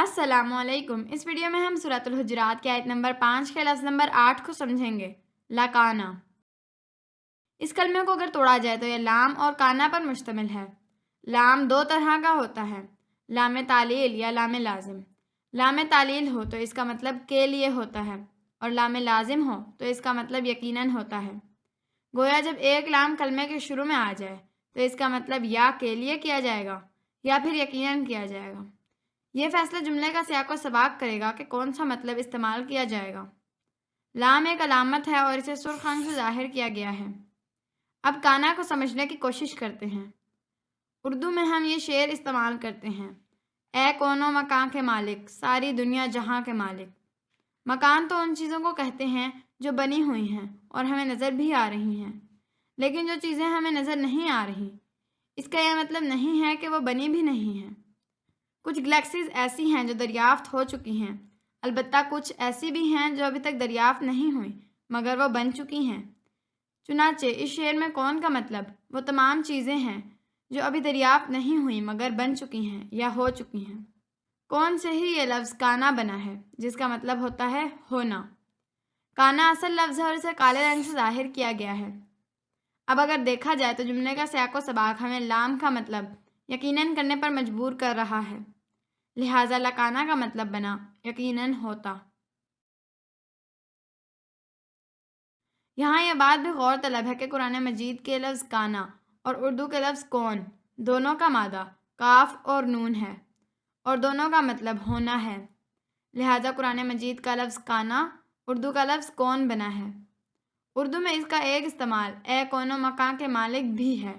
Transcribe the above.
السلام علیکم۔ اس ویڈیو میں ہم سورۃ الحجرات کی آیت نمبر 5 کے لفظ نمبر 8 کو سمجھیں گے۔ لاکانا، اس کلمے کو اگر توڑا جائے تو یہ لام اور کانا پر مشتمل ہے۔ لام دو طرح کا ہوتا ہے، لام تعلیل یا لام لازم۔ لام تعلیل ہو تو اس کا مطلب کے لیے ہوتا ہے، اور لام لازم ہو تو اس کا مطلب یقیناً ہوتا ہے۔ گویا جب ایک لام کلمے کے شروع میں آ جائے تو اس کا مطلب یا کے لیے کیا جائے گا یا پھر یقیناً کیا جائے گا۔ یہ فیصلہ جملے کا سیاق و سباق کرے گا کہ کون سا مطلب استعمال کیا جائے گا۔ لام ایک علامت ہے اور اسے سرخ رنگ سے ظاہر کیا گیا ہے۔ اب کانا کو سمجھنے کی کوشش کرتے ہیں۔ اردو میں ہم یہ شعر استعمال کرتے ہیں: اے کون و مکان کے مالک، ساری دنیا جہاں کے مالک۔ مکان تو ان چیزوں کو کہتے ہیں جو بنی ہوئی ہیں اور ہمیں نظر بھی آ رہی ہیں، لیکن جو چیزیں ہمیں نظر نہیں آ رہی، اس کا یہ مطلب نہیں ہے کہ وہ بنی بھی نہیں ہیں۔ کچھ گلیکسیز ایسی ہیں جو دریافت ہو چکی ہیں، البتہ کچھ ایسی بھی ہیں جو ابھی تک دریافت نہیں ہوئیں مگر وہ بن چکی ہیں۔ چنانچہ اس شعر میں کون کا مطلب وہ تمام چیزیں ہیں جو ابھی دریافت نہیں ہوئیں مگر بن چکی ہیں یا ہو چکی ہیں۔ کون سے ہی یہ لفظ کانا بنا ہے، جس کا مطلب ہوتا ہے ہونا۔ کانا اصل لفظ ہے اور اسے کالے رنگ سے ظاہر کیا گیا ہے۔ اب اگر دیکھا جائے تو جملے کا سیاق و سباق ہمیں لام کا مطلب یقیناً کرنے پر مجبور کر رہا ہے، لہٰذا لکانا کا مطلب بنا یقیناً ہوتا۔ یہاں یہ بات بھی غور طلب ہے کہ قرآن مجید کے لفظ کانا اور اردو کے لفظ کون دونوں کا مادہ کاف اور نون ہے اور دونوں کا مطلب ہونا ہے، لہٰذا قرآن مجید کا لفظ کانا اردو کا لفظ کون بنا ہے۔ اردو میں اس کا ایک استعمال اے کون و مکان کے مالک بھی ہے۔